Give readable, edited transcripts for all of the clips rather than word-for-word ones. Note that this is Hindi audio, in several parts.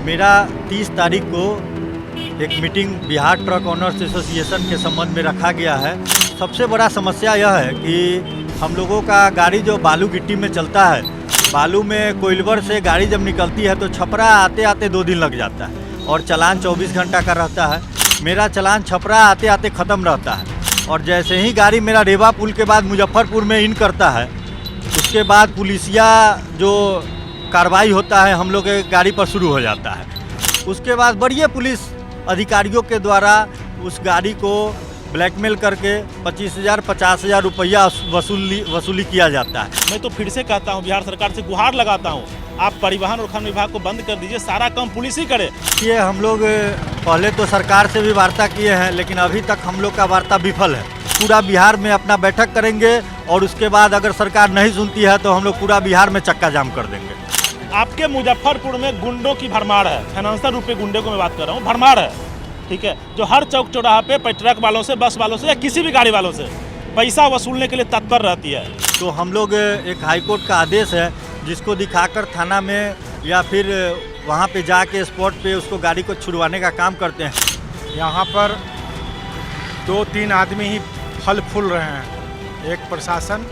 मेरा 30 तारीख को एक meeting Bihar truck owners association के संबंध में रखा गया है। सबसे बड़ा समस्या यह है कि हम लोगों का गाड़ी जो बालू गिट्टी में चलता है, बालू में कोइलवर से गाड़ी जब निकलती है तो छपरा आते आते 2 दिन लग जाता है और चालान 24 घंटा का रहता है। मेरा चालान छपरा आते आते ख़त्म रहता है और जैसे ही गाड़ी मेरा रेवा पुल के बाद मुजफ्फरपुर में इन करता है, उसके बाद पुलिसिया जो कार्रवाई होता है हम लोग के गाड़ी पर शुरू हो जाता है। उसके बाद बड़ी पुलिस अधिकारियों के द्वारा उस गाड़ी को ब्लैकमेल करके 25,000 50,000 रुपया वसूली किया जाता है। मैं तो फिर से कहता हूँ, बिहार सरकार से गुहार लगाता हूँ, आप परिवहन और खनन विभाग को बंद कर दीजिए, सारा काम पुलिस ही करे। ये हम लोग पहले तो सरकार से भी वार्ता किए हैं, लेकिन अभी तक हम लोग का वार्ता विफल है। पूरा बिहार में अपना बैठक करेंगे और उसके बाद अगर सरकार नहीं सुनती है तो हम लोग पूरा बिहार में चक्का जाम कर देंगे। आपके मुजफ्फरपुर में गुंडों की भरमार है, फाइनेंशियल रूप में गुंडे को मैं बात कर रहा हूँ, भरमार है, ठीक है, जो हर चौक चौराहा पे ट्रक वालों से, बस वालों से या किसी भी गाड़ी वालों से पैसा वसूलने के लिए तत्पर रहती है। तो हम लोग एक हाईकोर्ट का आदेश है जिसको दिखाकर थाना में या फिर वहाँ पे जाके स्पॉट पे उसको गाड़ी को छुड़वाने का काम करते हैं। यहाँ पर 2-3 आदमी ही फल फूल रहे हैं, एक प्रशासन,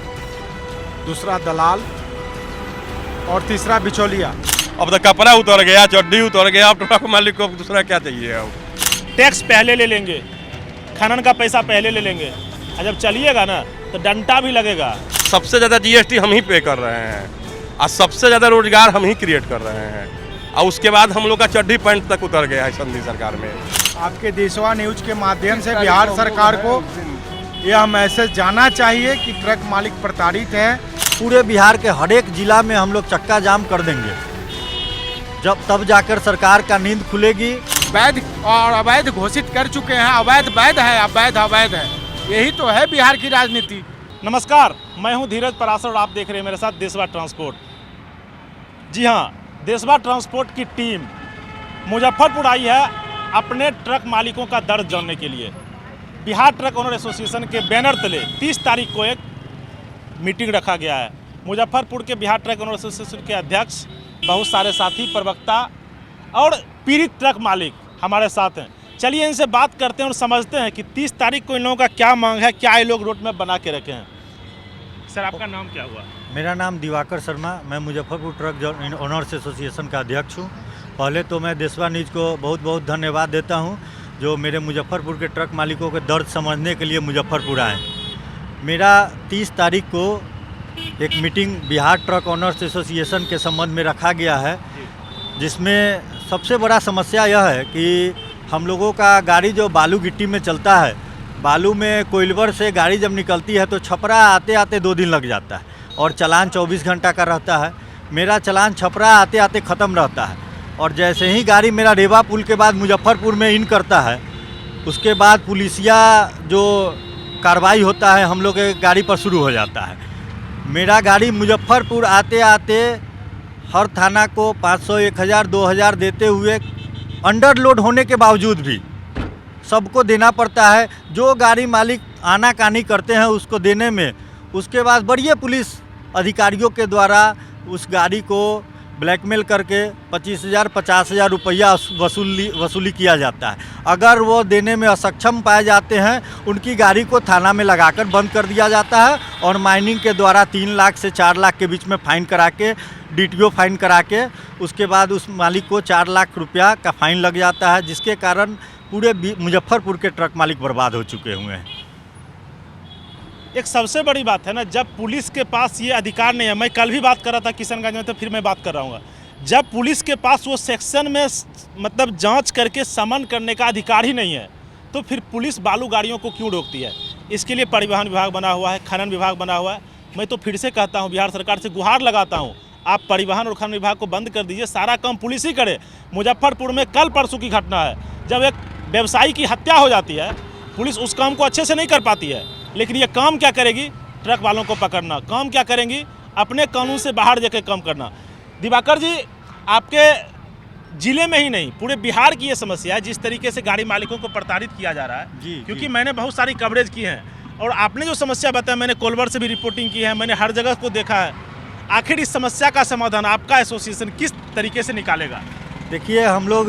दूसरा दलाल और तीसरा बिचौलिया। अब तो कपड़ा उतर गया, चड्डी उतर गया, अब ट्रक मालिक को दूसरा क्या चाहिए। अब टैक्स पहले ले लेंगे, खनन का पैसा पहले ले लेंगे, और जब चलिएगा ना तो डंडा भी लगेगा। सबसे ज़्यादा जीएसटी हम ही पे कर रहे हैं और सबसे ज़्यादा रोजगार हम ही क्रिएट कर रहे हैं और उसके बाद हम लोग का चड्डी पैंट तक उतर गया है संधि सरकार में। आपके देशवा न्यूज के माध्यम से बिहार सरकार को यह मैसेज जाना चाहिए कि ट्रक मालिक प्रताड़ित है। पूरे बिहार के हर एक जिला में हम लोग चक्का जाम कर देंगे, तब जाकर सरकार का नींद खुलेगी। वैध और अवैध घोषित कर चुके हैं, अवैध वैध है, अवैध अवैध है, यही तो है बिहार की राजनीति। नमस्कार, मैं हूं धीरज पराशर और आप देख रहे हैं मेरे साथ देशवा ट्रांसपोर्ट। जी हां, देशवा ट्रांसपोर्ट की टीम मुजफ्फरपुर आई है अपने ट्रक मालिकों का दर्द जानने के लिए। बिहार ट्रक ओनर एसोसिएशन के बैनर तले 30 तारीख को एक मीटिंग रखा गया है। मुजफ्फरपुर के बिहार ट्रक ओनर एसोसिएशन के अध्यक्ष, बहुत सारे साथी, प्रवक्ता और पीड़ित ट्रक मालिक हमारे साथ हैं। चलिए इनसे बात करते हैं और समझते हैं कि 30 तारीख को इन लोगों का क्या मांग है, क्या ये लोग रोड में बना के रखे हैं। सर, आपका नाम क्या हुआ? मेरा नाम दिवाकर शर्मा, मैं मुजफ्फरपुर ट्रक ओनर्स एसोसिएशन का अध्यक्ष हूँ। पहले तो मैं देशवा न्यूज को बहुत बहुत धन्यवाद देता हूँ जो मेरे मुजफ्फरपुर के ट्रक मालिकों के दर्द समझने के लिए मुजफ्फरपुर आए। मेरा 30 तारीख को एक meeting Bihar truck owners association के संबंध में रखा गया है, जिसमें सबसे बड़ा समस्या यह है कि हम लोगों का गाड़ी जो बालू गिट्टी में चलता है, बालू में कोइलवर से गाड़ी जब निकलती है तो छपरा आते आते 2 दिन लग जाता है और चालान 24 घंटा का रहता है। मेरा चालान छपरा आते आते ख़त्म रहता है और जैसे ही गाड़ी मेरा रेवा पुल के बाद मुजफ्फरपुर में इन करता है, उसके बाद पुलिसिया जो कार्रवाई होता है हम लोग के गाड़ी पर शुरू हो जाता है। मेरा गाड़ी मुजफ्फरपुर आते आते हर थाना को 500, 1000, 2000 देते हुए अंडरलोड होने के बावजूद भी सबको देना पड़ता है। जो गाड़ी मालिक आनाकानी करते हैं उसको देने में, उसके बाद बड़ी पुलिस अधिकारियों के द्वारा उस गाड़ी को ब्लैकमेल करके 25,000 50,000 रुपया वसूली किया जाता है। अगर वो देने में असक्षम पाए जाते हैं, उनकी गाड़ी को थाना में लगाकर बंद कर दिया जाता है और माइनिंग के द्वारा 3 लाख से 4 लाख के बीच में फ़ाइन करा के, DTO फाइन करा के, उसके बाद उस मालिक को 4 लाख रुपया का फ़ाइन लग जाता है, जिसके कारण पूरे मुजफ्फरपुर के ट्रक मालिक बर्बाद हो चुके हुए हैं। एक सबसे बड़ी बात है ना, जब पुलिस के पास ये अधिकार नहीं है, मैं कल भी बात कर रहा था किशनगंज में, तो फिर मैं बात कर रहा हूँ, जब पुलिस के पास वो सेक्शन में मतलब जांच करके समन करने का अधिकार ही नहीं है, तो फिर पुलिस बालू गाड़ियों को क्यों रोकती है? इसके लिए परिवहन विभाग बना हुआ है, खनन विभाग बना हुआ है। मैं तो फिर से कहता हूँ, बिहार सरकार से गुहार लगाता हूँ, आप परिवहन और खनन विभाग को बंद कर दीजिए, सारा काम पुलिस ही करे। मुजफ्फरपुर में कल परसों की घटना है, जब एक व्यवसायी की हत्या हो जाती है, पुलिस उस काम को अच्छे से नहीं कर पाती है, लेकिन ये काम क्या करेगी? ट्रक वालों को पकड़ना। काम क्या करेंगी? अपने कानून से बाहर जाकर काम करना। दिवाकर जी, आपके जिले में ही नहीं, पूरे बिहार की ये समस्या है, जिस तरीके से गाड़ी मालिकों को प्रताड़ित किया जा रहा है। क्योंकि मैंने बहुत सारी कवरेज की है और आपने जो समस्या बताया, मैंने कोलवर से भी रिपोर्टिंग की है, मैंने हर जगह को देखा है। आखिर इस समस्या का समाधान आपका एसोसिएशन किस तरीके से निकालेगा? देखिए, हम लोग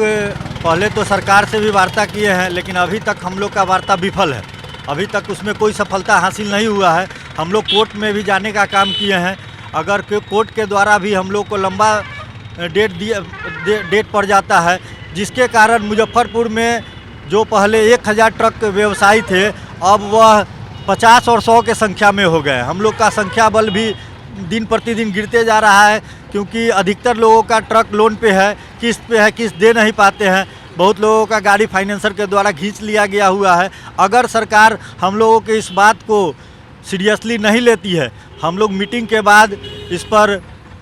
पहले तो सरकार से भी वार्ता किए हैं, लेकिन अभी तक हम लोग का वार्ता विफल है। अभी तक उसमें कोई सफलता हासिल नहीं हुआ है। हम लोग कोर्ट में भी जाने का काम किए हैं। अगर कोर्ट के द्वारा भी हम लोग को लंबा डेट पड़ जाता है, जिसके कारण मुजफ्फरपुर में जो पहले 1000 ट्रक व्यवसायी थे, अब वह 50 और 100 के संख्या में हो गए। हम लोग का संख्या बल भी दिन प्रतिदिन गिरते जा रहा है, क्योंकि अधिकतर लोगों का ट्रक लोन पे है, किस्त पे है, किस्त दे नहीं पाते हैं। बहुत लोगों का गाड़ी फाइनेंसर के द्वारा खींच लिया गया हुआ है। अगर सरकार हम लोगों के इस बात को सीरियसली नहीं लेती है, हम लोग मीटिंग के बाद इस पर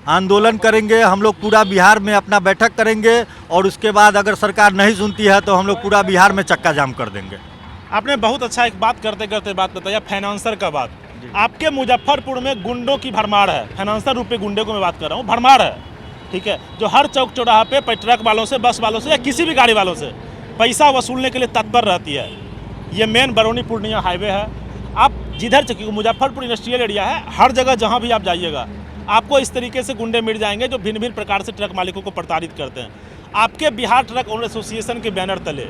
आंदोलन करेंगे। हम लोग पूरा बिहार में अपना बैठक करेंगे और उसके बाद अगर सरकार नहीं सुनती है तो हम लोग पूरा बिहार में चक्का जाम कर देंगे। आपने बहुत अच्छा एक बात करते करते बात बताया, फाइनेंसर का बात। आपके मुजफ्फरपुर में गुंडों की भरमार है। फाइनेंसर रूपी गुंडे को मैं बात कर रहा हूँ, भरमार है, ठीक है, जो हर चौक चौराहा पे ट्रक वालों से, बस वालों से या किसी भी गाड़ी वालों से पैसा वसूलने के लिए तत्पर रहती है। ये मेन बरौनी पूर्णिया हाईवे है। आप जिधर चक्की मुजफ्फरपुर इंडस्ट्रियल एरिया है, हर जगह जहाँ भी आप जाइएगा आपको इस तरीके से गुंडे मिल जाएंगे जो भिन्न भिन्न प्रकार से ट्रक मालिकों को प्रताड़ित करते हैं। आपके बिहार ट्रक ओनर एसोसिएशन के बैनर तले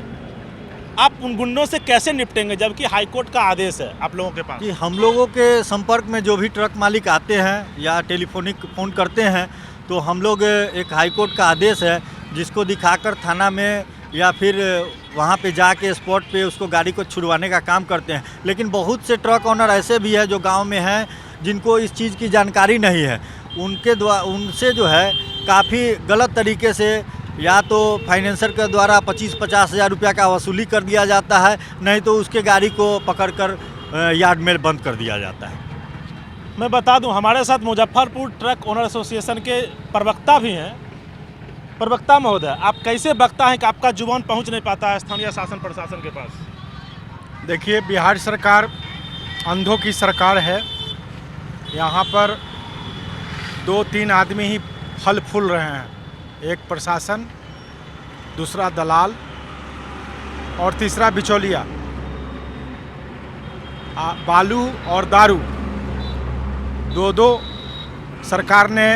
आप उन गुंडों से कैसे निपटेंगे, जबकि हाईकोर्ट का आदेश है आप लोगों के पास? कि हम लोगों के संपर्क में जो भी ट्रक मालिक आते हैं या टेलीफोनिक फ़ोन करते हैं, तो हम लोग एक हाईकोर्ट का आदेश है जिसको दिखाकर थाना में या फिर वहाँ पे जाके स्पॉट पे उसको गाड़ी को छुड़वाने का काम करते हैं। लेकिन बहुत से ट्रक ओनर ऐसे भी हैं जो गांव में हैं, जिनको इस चीज़ की जानकारी नहीं है। उनसे जो है काफ़ी गलत तरीके से या तो फाइनेंसर के द्वारा 25-50 हज़ार रुपया का वसूली कर दिया जाता है, नहीं तो उसके गाड़ी को पकड़कर यार्ड में बंद कर दिया जाता है। मैं बता दूं, हमारे साथ मुजफ्फरपुर ट्रक ओनर एसोसिएशन के प्रवक्ता भी हैं। प्रवक्ता महोदय, आप कैसे बकता हैं कि आपका जुबान पहुंच नहीं पाता है स्थानीय शासन प्रशासन के पास? देखिए, बिहार सरकार अंधों की सरकार है। यहाँ पर 2-3 आदमी ही फल फूल रहे हैं। एक प्रशासन, दूसरा दलाल और तीसरा बिचौलिया। बालू और दारू दो सरकार ने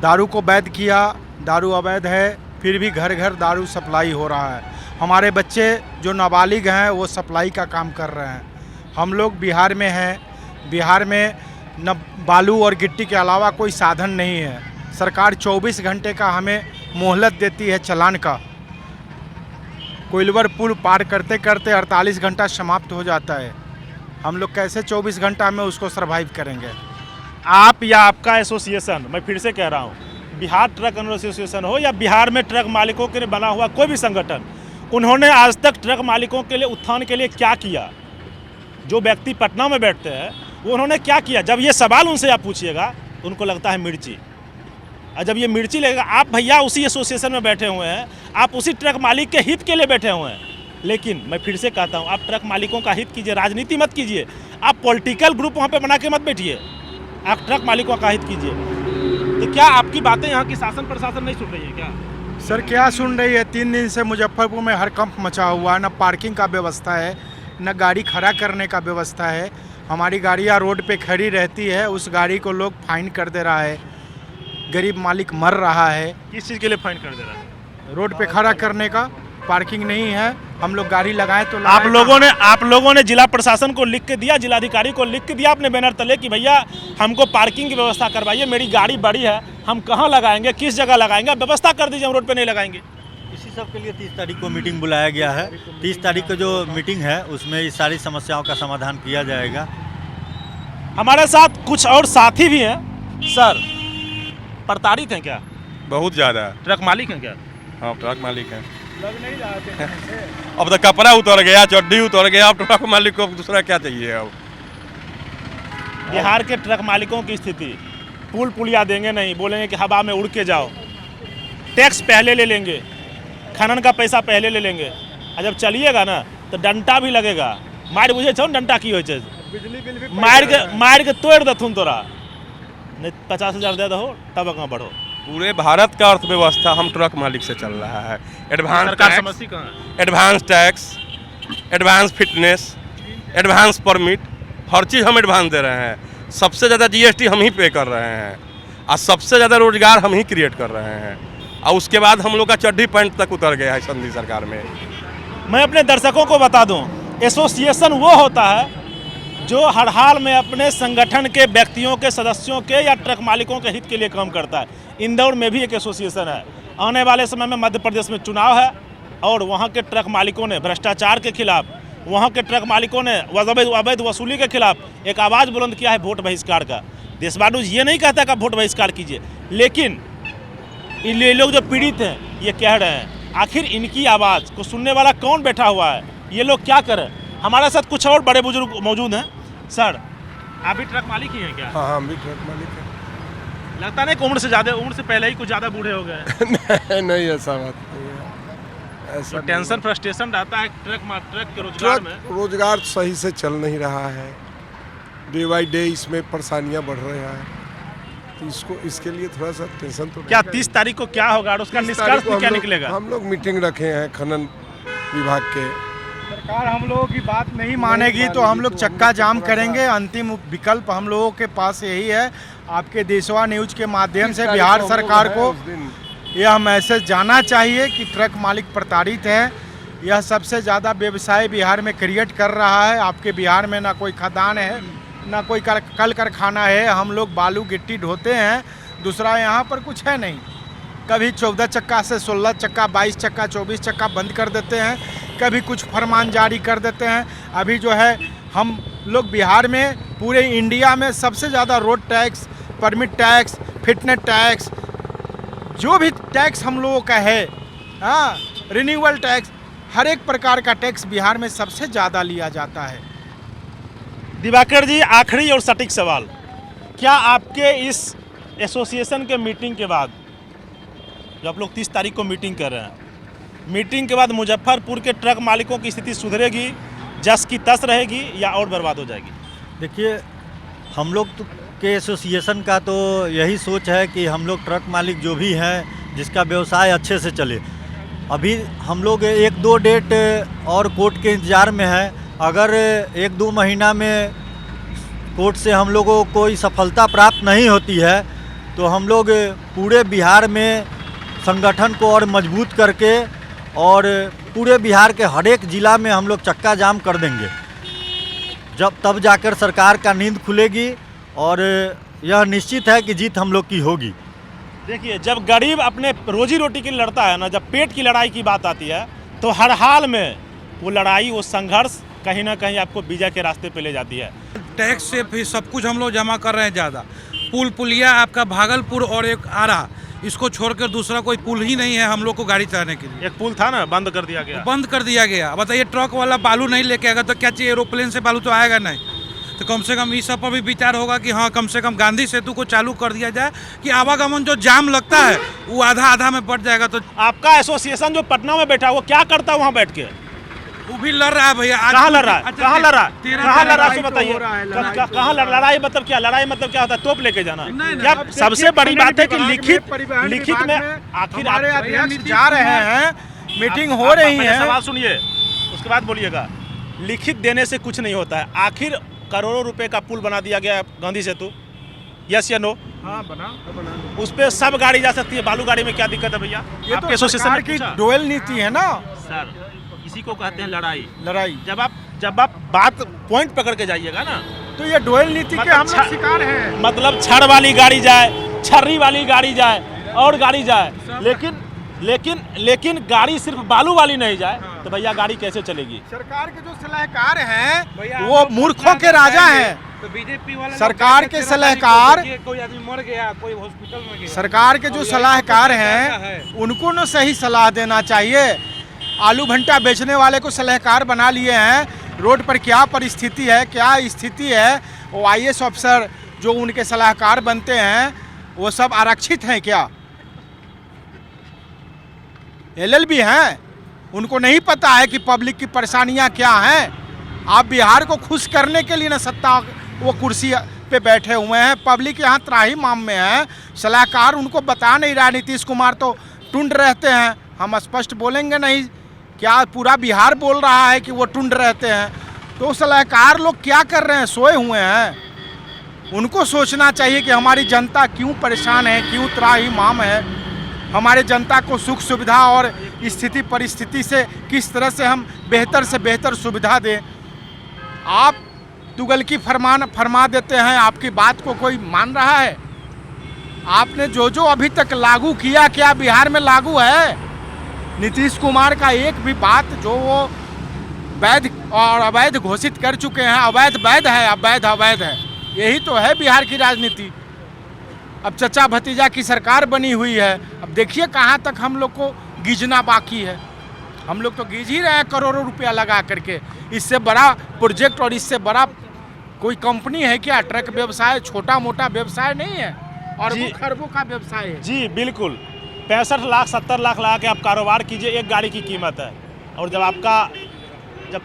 दारू को वैध किया। दारू अवैध है, फिर भी घर घर दारू सप्लाई हो रहा है। हमारे बच्चे जो नाबालिग हैं वो सप्लाई का काम कर रहे हैं। हम लोग बिहार में हैं। बिहार में न बालू और गिट्टी के अलावा कोई साधन नहीं है। सरकार 24 घंटे का हमें मोहलत देती है चालान का। कोइलवर पुल पार करते करते 48 घंटा समाप्त हो जाता है। हम लोग कैसे 24 घंटा में उसको सर्वाइव करेंगे? आप या आपका एसोसिएशन, मैं फिर से कह रहा हूँ, बिहार ट्रक ओनर एसोसिएशन हो या बिहार में ट्रक मालिकों के लिए बना हुआ कोई भी संगठन, उन्होंने आज तक ट्रक मालिकों के लिए उत्थान के लिए क्या किया? जो व्यक्ति पटना में बैठते हैं वो उन्होंने क्या किया? जब ये सवाल उनसे आप पूछिएगा तो उनको लगता है मिर्ची। और जब ये मिर्ची लगेगा, आप भैया उसी एसोसिएशन में बैठे हुए हैं, आप उसी ट्रक मालिक के हित के लिए बैठे हुए हैं। लेकिन मैं फिर से कहता हूँ, आप ट्रक मालिकों का हित कीजिए, राजनीति मत कीजिए। आप पॉलिटिकल ग्रुप वहाँ पे बना के मत बैठिए, आप ट्रक मालिकों का हित कीजिए। तो क्या आपकी बातें यहाँ की शासन प्रशासन नहीं सुन रही है क्या? सर, क्या सुन रही है? 3 दिन से मुजफ्फरपुर में हड़कंप मचा हुआ है। न पार्किंग का व्यवस्था है, न गाड़ी खड़ा करने का व्यवस्था है। हमारी गाड़ियाँ रोड पे खड़ी रहती है, उस गाड़ी को लोग फाइन कर दे रहा है। गरीब मालिक मर रहा है। किस चीज़ के लिए फाइन कर दे रहा है? रोड पे खड़ा करने का। पार्किंग नहीं है, हम लोग गाड़ी लगाएं तो आप लोगों ने जिला प्रशासन को लिख के दिया, जिलाधिकारी को लिख के दिया अपने बैनर तले कि भैया हमको पार्किंग की व्यवस्था करवाइए, मेरी गाड़ी बड़ी है, हम कहाँ लगाएंगे, किस जगह लगाएंगे, व्यवस्था कर दीजिए, हम रोड पे नहीं लगाएंगे। इसी सब के लिए 30 तारीख को मीटिंग बुलाया गया है। 30 तारीख को जो मीटिंग है उसमें इस सारी समस्याओं का समाधान किया जाएगा। हमारे साथ कुछ और साथी भी हैं। सर, प्रताड़ित हैं क्या? बहुत ज़्यादा। ट्रक मालिक हैं क्या? हाँ, ट्रक मालिक हैं। लग नहीं जाते हैं। अब तो कपड़ा उतर गया, चड्डी उतर गया, अब ट्रक मालिक को दूसरा क्या चाहिए? अब बिहार के ट्रक मालिकों की स्थिति, पुल पुलिया देंगे नहीं, बोलेंगे कि हवा में उड़ के जाओ, टैक्स पहले ले लेंगे, खनन का पैसा पहले ले लेंगे, और जब चलिएगा ना तो डंटा भी लगेगा। मार बुझे छो डंटा की हो, बिजली बिल भी मार के तोड़ दथुन तोरा, नहीं 50 हज़ार दे दो तब अगर बढ़ो। पूरे भारत का अर्थव्यवस्था हम ट्रक मालिक से चल रहा है। Advance tax, advance fitness, advance permit, हर चीज़ हम एडवांस दे रहे हैं। सबसे ज़्यादा GST हम ही पे कर रहे हैं और सबसे ज़्यादा रोजगार हम ही क्रिएट कर रहे हैं। और उसके बाद हम लोग का चड्ढी पैंट तक उतर गया है संधि सरकार में। मैं अपने दर्शकों को बता दूं, एसोसिएशन वो होता है जो हर हाल में अपने संगठन के व्यक्तियों के, सदस्यों के या ट्रक मालिकों के हित के लिए काम करता है। इंदौर में भी एक एसोसिएशन है। आने वाले समय में मध्य प्रदेश में चुनाव है और वहाँ के ट्रक मालिकों ने भ्रष्टाचार के खिलाफ, वहाँ के ट्रक मालिकों ने अवैध वसूली के खिलाफ एक आवाज़ बुलंद किया है वोट बहिष्कार का। देशवा न्यूज़ ये नहीं कहता कि आप वोट बहिष्कार कीजिए, लेकिन ये लोग जो पीड़ित हैं ये कह रहे हैं आखिर इनकी आवाज़ को सुनने वाला कौन बैठा हुआ है, ये लोग क्या करें। हमारे साथ कुछ और बड़े बुजुर्ग मौजूद हैं। सर, आप भी ट्रक मालिक ही हैं क्या? हाँ, हम भी ट्रक मालिक हैं। लगता नहीं कि उम्र से पहले ही कुछ ज़्यादा बूढ़े हो गए? नहीं, ऐसा बात नहीं है। ऐसा तो टेंशन फ्रस्ट्रेशन रहता है ट्रक के रोजगार में। रोजगार सही से चल नहीं रहा है, डे बाई डे इसमें परेशानियां बढ़ रही हैं, तो इसके लिए थोड़ा सा टेंशन तो क्या 30 तारीख को क्या होगा और उसका निष्कर्ष क्या निकलेगा? हम लोग मीटिंग रखे हैं खनन विभाग के। सरकार हम लोगों की बात नहीं मानेगी तो हम लोग चक्का जाम करेंगे। अंतिम विकल्प हम लोगों के पास यही है, आपके देशवा न्यूज के माध्यम से बिहार सरकार को यह मैसेज जाना चाहिए कि ट्रक मालिक प्रताड़ित है। यह सबसे ज़्यादा व्यवसाय बिहार में क्रिएट कर रहा है। आपके बिहार में ना कोई खदान है, ना कोई कल कारखाना है। हम लोग बालू गिट्टी ढोते हैं, दूसरा यहाँ पर कुछ है नहीं। कभी 14 चक्का से 16 चक्का, 22 चक्का, 24 चक्का बंद कर देते हैं, कभी कुछ फरमान जारी कर देते हैं। अभी जो है हम लोग बिहार में पूरे इंडिया में सबसे ज़्यादा road tax, permit tax, fitness tax, जो भी टैक्स हम लोगों का है, हाँ, रिन्यूअल टैक्स, हर एक प्रकार का टैक्स बिहार में सबसे ज़्यादा लिया जाता है। दिवाकर जी, आखिरी और सटीक सवाल, क्या आपके इस एसोसिएशन के मीटिंग के बाद, जो आप लोग 30 तारीख को मीटिंग कर रहे हैं, मीटिंग के बाद मुजफ्फरपुर के ट्रक मालिकों की स्थिति सुधरेगी, जस की तस रहेगी या और बर्बाद हो जाएगी? देखिए, हम लोग के एसोसिएशन का तो यही सोच है कि हम लोग ट्रक मालिक जो भी हैं जिसका व्यवसाय अच्छे से चले। अभी हम लोग 1-2 डेट और कोर्ट के इंतज़ार में है। अगर 1-2 महीना में कोर्ट से हम लोगों को कोई सफलता प्राप्त नहीं होती है तो हम लोग पूरे बिहार में संगठन को और मजबूत करके और पूरे बिहार के हर एक ज़िला में हम लोग चक्का जाम कर देंगे। तब जाकर सरकार का नींद खुलेगी और यह निश्चित है कि जीत हम लोग की होगी। देखिए, जब गरीब अपने रोजी रोटी के लिए लड़ता है ना, जब पेट की लड़ाई की बात आती है तो हर हाल में वो लड़ाई, वो संघर्ष कहीं ना कहीं आपको विजय के रास्ते पे ले जाती है। टैक्स से फिर सब कुछ हम लोग जमा कर रहे हैं ज़्यादा। पुलिया आपका भागलपुर और एक आरा, इसको छोड़कर दूसरा कोई पुल ही नहीं है हम लोग को गाड़ी चलाने के लिए। एक पुल था ना, बंद कर दिया गया। बंद कर दिया गया। बताइए, ट्रक वाला बालू नहीं लेके आएगा तो क्या चाहिए? एरोप्लेन से बालू तो आएगा नहीं। तो कम से कम इस सब पर भी विचार होगा कि हाँ, कम से कम गांधी सेतु को चालू कर दिया जाए कि आवागमन जो जाम लगता है वो आधा में बढ़ जाएगा। तो आपका एसोसिएशन जो पटना में बैठा है वो क्या करता है वहाँ बैठ के? वो भी लड़ रहा है भैया। कहाँ लड़ रहा है? अच्छा, कहाँ लड़ रहा है? कहाँ लड़ रहा है? बताइए, कहाँ लड़ाई मतलब क्या? लड़ाई मतलब क्या होता है? तोप लेके जाना? नहीं, क्या सबसे बड़ी बात है कि लिखित में आखिर हमारे अध्यक्ष जा रहे हैं, मीटिंग हो रही है। सवाल सुनिए, उसके बाद बोलिएगा। लिखित देने से कुछ नहीं होता है। आखिर करोड़ों रुपए का पुल बना दिया गया गांधी सेतु, यस या नो? हाँ, बना। उस पे सब गाड़ी जा सकती है, बालू गाड़ी में क्या दिक्कत है भैया? ये आपके तो एसोसिएशन सरकार की डोयल नीति है ना। सर, इसी को कहते हैं लड़ाई। जब आप बात पॉइंट पकड़ के जाइएगा ना, तो ये डोयल नीति के हम लोग शिकार हैं। मतलब छड़ वाली गाड़ी जाए, छर्री वाली गाड़ी जाए और गाड़ी जाए, लेकिन गाड़ी सिर्फ बालू वाली नहीं जाए तो भैया गाड़ी कैसे चलेगी? सरकार के जो सलाहकार हैं वो मूर्खों के राजा हैं। तो बीजेपी वाले सरकार के सलाहकार, कोई आदमी मर गया, कोई हॉस्पिटल में गया, सरकार के जो सलाहकार हैं उनको न सही सलाह देना चाहिए। आलू भंटा बेचने वाले को सलाहकार बना लिए हैं। रोड पर क्या परिस्थिति है, क्या स्थिति है, वो IAS अफसर जो उनके सलाहकार बनते हैं वो सब आरक्षित हैं क्या? LLB हैं? उनको नहीं पता है कि पब्लिक की परेशानियां क्या हैं? आप बिहार को खुश करने के लिए ना सत्ता वो कुर्सी पे बैठे हुए हैं। पब्लिक यहाँ त्राहिमाम में है, सलाहकार उनको बता नहीं रहा। नीतीश कुमार तो टुंड रहते हैं, हम स्पष्ट बोलेंगे नहीं, क्या पूरा बिहार बोल रहा है कि वो टुंड रहते हैं। तो सलाहकार लोग क्या कर रहे हैं? सोए हुए हैं। उनको सोचना चाहिए कि हमारी जनता क्यों परेशान है, क्यों त्राहिमाम है। हमारे जनता को सुख सुविधा और स्थिति परिस्थिति से किस तरह से हम बेहतर से बेहतर सुविधा दें। आप तुगलकी फरमा देते हैं, आपकी बात को कोई मान रहा है? आपने जो जो अभी तक लागू किया, क्या बिहार में लागू है? नीतीश कुमार का एक भी बात जो वो वैध और अवैध घोषित कर चुके हैं, अवैध वैध है, अवैध अवैध है, यही तो है बिहार की राजनीति। अब चचा भतीजा की सरकार बनी हुई है, अब देखिए कहाँ तक हम लोग को गीजना बाकी है। हम लोग तो गीज ही रहे हैं करोड़ों रुपया लगा करके। इससे बड़ा प्रोजेक्ट और इससे बड़ा कोई कंपनी है क्या? ट्रक व्यवसाय छोटा मोटा व्यवसाय नहीं है, और वो खरबों का व्यवसाय है। जी बिल्कुल, 65 लाख 70 लाख लगा के आप कारोबार कीजिए, एक गाड़ी की कीमत है। और जब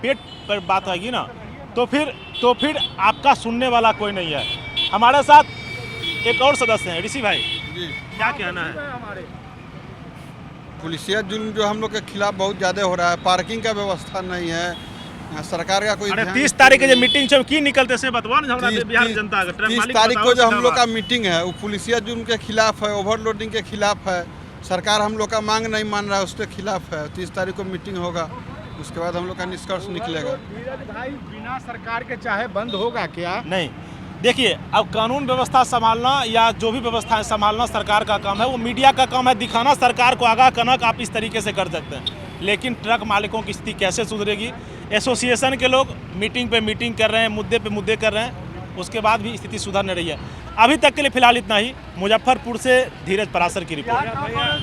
पेट पर बात आएगी ना, तो फिर आपका सुनने वाला कोई नहीं है। हमारे साथ एक और सदस्य हैं, ऋषि भाई जी, क्या कहना है? पुलिसिया जुल्म जो हम लोग के खिलाफ बहुत ज़्यादा हो रहा है। पार्किंग का व्यवस्था नहीं है, सरकार का कोई अरे ध्यान 30 तारीख के जो मीटिंग छे की निकलते से बतवा ना हमरा 30 बिहार जनता का ट्रक 30 मालिक तारीख बताओ को जो सीधा हम लोग का बात। मीटिंग है वो पुलिसिया जुल्म के खिलाफ है, ओवरलोडिंग के खिलाफ है। सरकार हम लोग का मांग नहीं मान रहा है, उसके खिलाफ है। 30 तारीख को मीटिंग होगा, उसके बाद हम लोग का निष्कर्ष निकलेगा। धीरज भाई, बिना सरकार के चाहे बंद होगा क्या? नहीं, देखिए, अब कानून व्यवस्था संभालना या जो भी व्यवस्था है संभालना सरकार का काम है, वो मीडिया का काम है दिखाना सरकार को आगाह करना कि आप इस तरीके से कर सकते हैं। लेकिन ट्रक मालिकों की स्थिति कैसे सुधरेगी? एसोसिएशन के लोग मीटिंग पे मीटिंग कर रहे हैं, मुद्दे पे मुद्दे कर रहे हैं, उसके बाद भी स्थिति सुधर नहीं रही है। अभी तक के लिए फिलहाल इतना ही। मुजफ्फरपुर से धीरज परासर की रिपोर्ट।